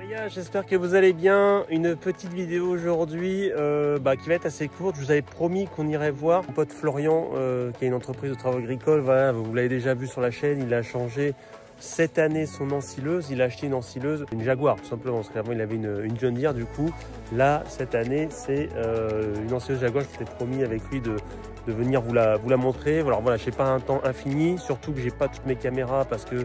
Les gars, j'espère que vous allez bien. Une petite vidéo aujourd'hui qui va être assez courte. Je vous avais promis qu'on irait voir mon pote Florian qui a une entreprise de travaux agricoles. Voilà, vous l'avez déjà vu sur la chaîne, il a changé cette année son ensileuse. Il a acheté une ensileuse, une Jaguar tout simplement, parce qu'avant il avait une John Deere du coup. Là, cette année, c'est une ensileuse Jaguar. Je t'ai promis avec lui de venir vous la montrer. Alors voilà, je n'ai pas un temps infini, surtout que j'ai pas toutes mes caméras parce que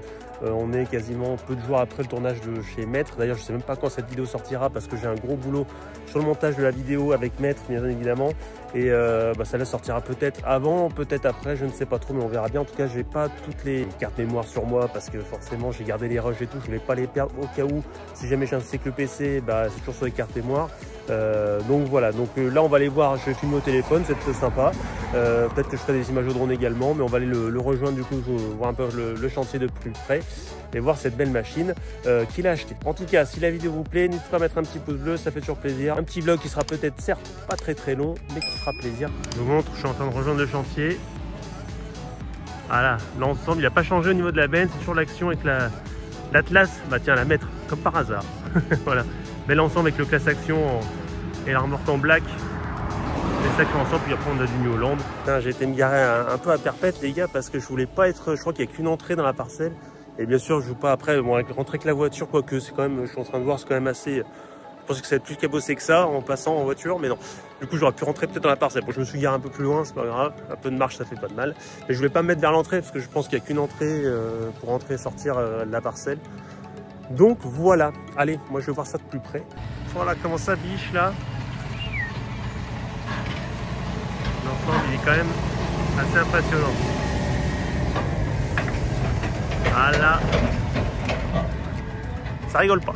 on est quasiment peu de jours après le tournage de chez Maître. D'ailleurs, je sais même pas quand cette vidéo sortira parce que j'ai un gros boulot sur le montage de la vidéo avec Maître, bien évidemment. Et ça là sortira peut-être avant, peut-être après, je ne sais pas trop, mais on verra bien. En tout cas, j'ai pas toutes les cartes mémoire sur moi parce que forcément, j'ai gardé les rushs et tout. Je voulais pas les perdre au cas où, si jamais j'ai un que le PC, c'est toujours sur les cartes mémoire. Donc voilà, donc là on va aller voir, je vais filmer au téléphone, c'est plutôt sympa. Peut-être que je ferai des images au drone également, mais on va aller le rejoindre du coup, voir un peu le chantier de plus près et voir cette belle machine qu'il a achetée. En tout cas, si la vidéo vous plaît, n'hésitez pas à mettre un petit pouce bleu, ça fait toujours plaisir. Un petit vlog qui sera peut-être certes pas très long, mais qui fera plaisir. Je vous montre, je suis en train de rejoindre le chantier. Voilà, l'ensemble, il n'a pas changé au niveau de la benne, c'est toujours l'action avec l'Atlas, tiens, la Maître, comme par hasard. Voilà, bel ensemble avec le classe action et la remorque en black. Les sacs ensemble, puis après on a du New Holland. J'ai été me garer un peu à perpète les gars parce que je voulais pas être, je crois qu'il n'y a qu'une entrée dans la parcelle. Et bien sûr je joue pas après, bon, rentrer avec la voiture, quoique c'est quand même, je suis en train de voir, c'est quand même assez, je pensais que ça allait être plus cabossé que ça en passant en voiture, mais non. Du coup j'aurais pu rentrer peut-être dans la parcelle. Bon, je me suis garé un peu plus loin, c'est pas grave, un peu de marche ça fait pas de mal. Mais je voulais pas me mettre vers l'entrée parce que je pense qu'il n'y a qu'une entrée pour rentrer et sortir de la parcelle. Donc voilà, allez, moi je vais voir ça de plus près. Voilà comment ça biche là. L'ensemble il est quand même assez impressionnant. Voilà. Ça rigole pas.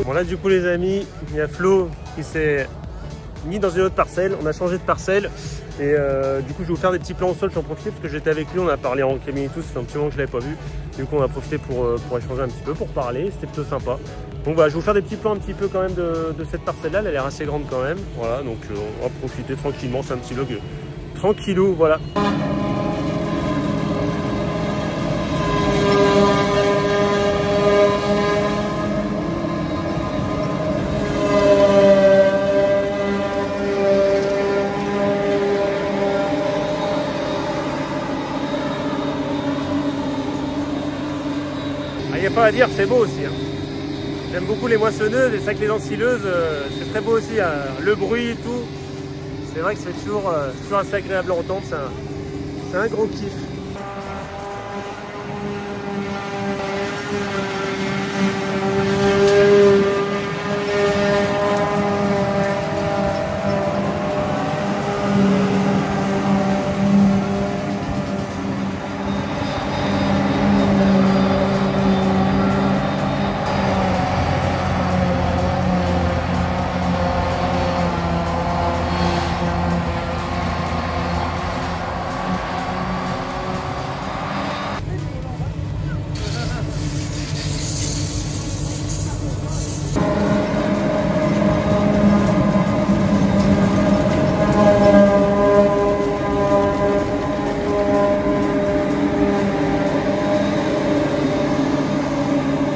Bon là du coup les amis, il y a Flo qui s'est mis dans une autre parcelle, on a changé de parcelle et du coup je vais vous faire des petits plans au sol, j'en profite parce que j'étais avec lui, on a parlé en cabinet et tout, ça fait un petit moment que je ne l'avais pas vu, du coup on a profité pour échanger un petit peu, pour parler, c'était plutôt sympa. Donc voilà, je vais vous faire des petits plans un petit peu quand même de cette parcelle là, elle a l'air assez grande quand même, voilà, donc on va profiter tranquillement, c'est un petit vlog tranquillou, voilà. Il n'y a pas à dire, c'est beau aussi. Hein. J'aime beaucoup les moissonneuses et c'est vrai que les ensileuses, c'est très beau aussi. Hein. Le bruit et tout, c'est vrai que c'est toujours assez agréable à entendre. C'est un gros kiff.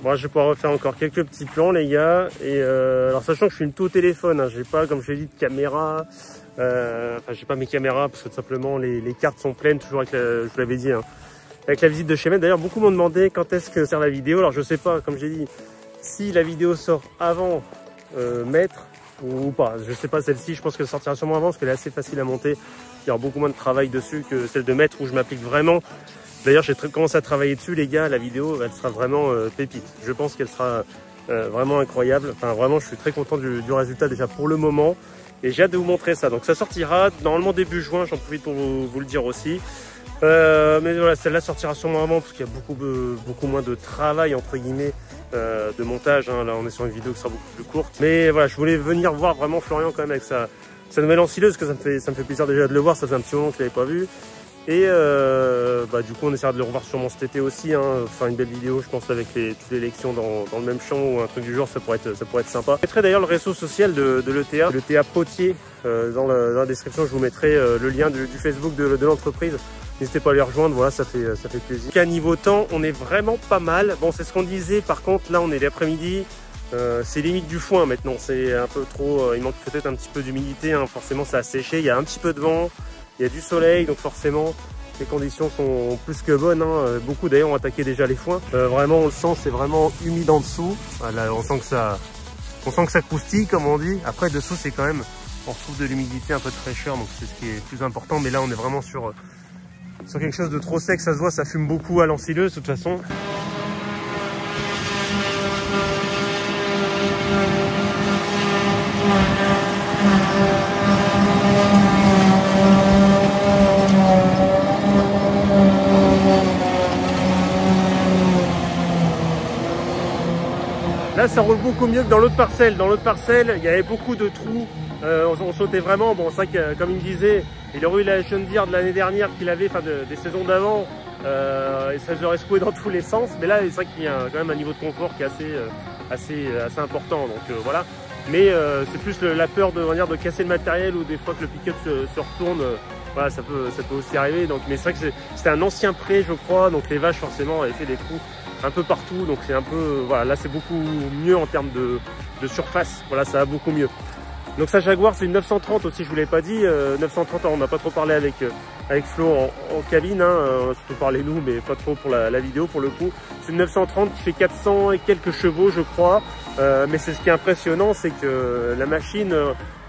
Bon, je vais pouvoir refaire encore quelques petits plans les gars et alors sachant que je suis tout au téléphone, hein, j'ai pas comme je l'ai dit de caméra, j'ai pas mes caméras parce que tout simplement les cartes sont pleines toujours avec je vous l'avais dit hein, avec la visite de chez Maître. D'ailleurs beaucoup m'ont demandé quand est-ce que sert la vidéo, alors je sais pas, comme j'ai dit, si la vidéo sort avant Maître ou pas, je sais pas celle-ci, je pense qu'elle sortira sûrement avant parce qu'elle est assez facile à monter, il y aura beaucoup moins de travail dessus que celle de Maître où je m'applique vraiment. D'ailleurs, j'ai commencé à travailler dessus, les gars. La vidéo, elle sera vraiment pépite. Je pense qu'elle sera vraiment incroyable. Enfin vraiment je suis très content du résultat déjà pour le moment et j'ai hâte de vous montrer ça. Donc ça sortira normalement début juin, j'en profite pour vous le dire aussi. Mais voilà, celle-là sortira sûrement avant parce qu'il y a beaucoup moins de travail entre guillemets de montage, hein. Là on est sur une vidéo qui sera beaucoup plus courte. Mais voilà, je voulais venir voir vraiment Florian quand même avec sa nouvelle ensileuse, parce que ça me fait plaisir déjà de le voir, ça fait un petit moment que je l'avais pas vu. Et du coup on essaiera de le revoir sûrement cet été aussi, hein. Faire une belle vidéo je pense avec toutes les lections dans le même champ ou un truc du genre, ça pourrait être sympa. Je mettrai d'ailleurs le réseau social de l'ETA Potier, dans la description je vous mettrai le lien du Facebook de l'entreprise. N'hésitez pas à les rejoindre, voilà, ça fait plaisir. Qu'à niveau temps, on est vraiment pas mal. Bon, c'est ce qu'on disait, par contre, là, on est l'après-midi. C'est limite du foin maintenant, c'est un peu trop, il manque peut-être un petit peu d'humidité, hein. Forcément, ça a séché, il y a un petit peu de vent, il y a du soleil, donc forcément, les conditions sont plus que bonnes, hein. Beaucoup d'ailleurs ont attaqué déjà les foins. Vraiment, on le sent, c'est vraiment humide en dessous. Voilà, on sent que ça croustille, comme on dit. Après, dessous, c'est quand même, on retrouve de l'humidité, un peu de fraîcheur, donc c'est ce qui est plus important. Mais là, on est vraiment sur quelque chose de trop sec, ça se voit, ça fume beaucoup à l'ensileuse de toute façon. Là ça roule beaucoup mieux que dans l'autre parcelle. Dans l'autre parcelle, il y avait beaucoup de trous. On sautait vraiment. Bon, c'est vrai que comme il me disait, il aurait eu la John Deere de l'année dernière qu'il avait, enfin des saisons d'avant, et ça aurait secoué dans tous les sens. Mais là, c'est vrai qu'il y a quand même un niveau de confort qui est assez important. Donc voilà. Mais c'est plus la peur de casser le matériel ou des fois que le pick-up se retourne. Voilà, ça peut aussi arriver. Donc, mais c'est vrai que c'était un ancien pré, je crois. Donc les vaches forcément avaient fait des trous un peu partout. Donc c'est un peu, voilà, là c'est beaucoup mieux en termes de surface. Voilà, ça va beaucoup mieux. Donc ça Jaguar, c'est une 930 aussi, je vous l'ai pas dit. 930, on n'a pas trop parlé avec Flo en cabine, hein. Surtout parler nous, mais pas trop pour la vidéo pour le coup. C'est une 930 qui fait 400 et quelques chevaux, je crois. Mais c'est ce qui est impressionnant, c'est que la machine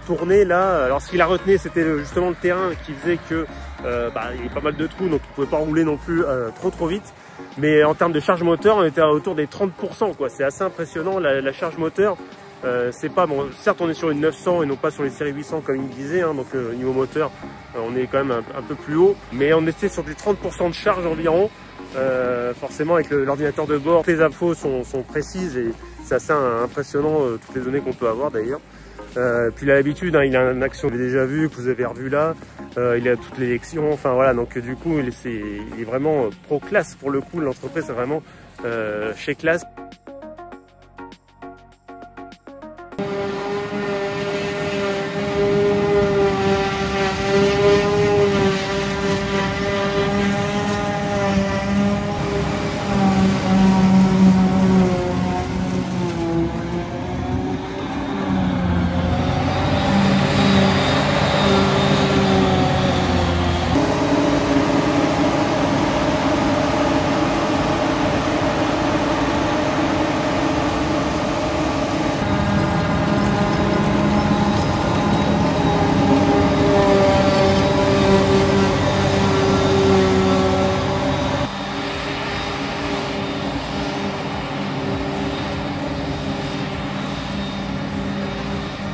tournait là. Alors ce qui la retenait, c'était justement le terrain qui faisait que il y avait pas mal de trous, donc il pouvait pas rouler non plus trop vite. Mais en termes de charge moteur, on était autour des 30%, quoi. C'est assez impressionnant la charge moteur. C'est pas bon, certes on est sur une 900 et non pas sur les séries 800 comme il me disait, hein, donc niveau moteur on est quand même un peu plus haut, mais on était sur du 30% de charge environ. Forcément avec l'ordinateur de bord, les infos sont précises et c'est assez impressionnant, toutes les données qu'on peut avoir d'ailleurs. Puis il a l'habitude, hein, il a une action que vous avez déjà vu, que vous avez revu là, il a toutes les lections, enfin voilà, donc du coup il est vraiment pro classe pour le coup, l'entreprise c'est vraiment chez classe.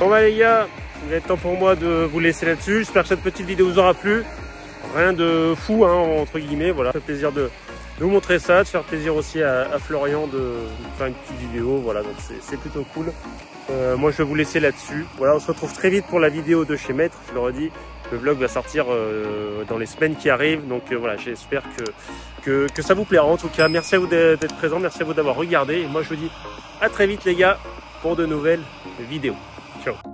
Bon bah les gars, il va être temps pour moi de vous laisser là-dessus. J'espère que cette petite vidéo vous aura plu. Rien de fou, hein, entre guillemets. Voilà, ça fait plaisir de vous montrer ça, de faire plaisir aussi à Florian de faire une petite vidéo. Voilà, donc c'est plutôt cool. Moi je vais vous laisser là-dessus. Voilà, on se retrouve très vite pour la vidéo de chez Maître. Je le redis, le vlog va sortir dans les semaines qui arrivent. Donc voilà, j'espère que ça vous plaira. En tout cas, merci à vous d'être présents, merci à vous d'avoir regardé. Et moi je vous dis à très vite les gars pour de nouvelles vidéos. Ciao.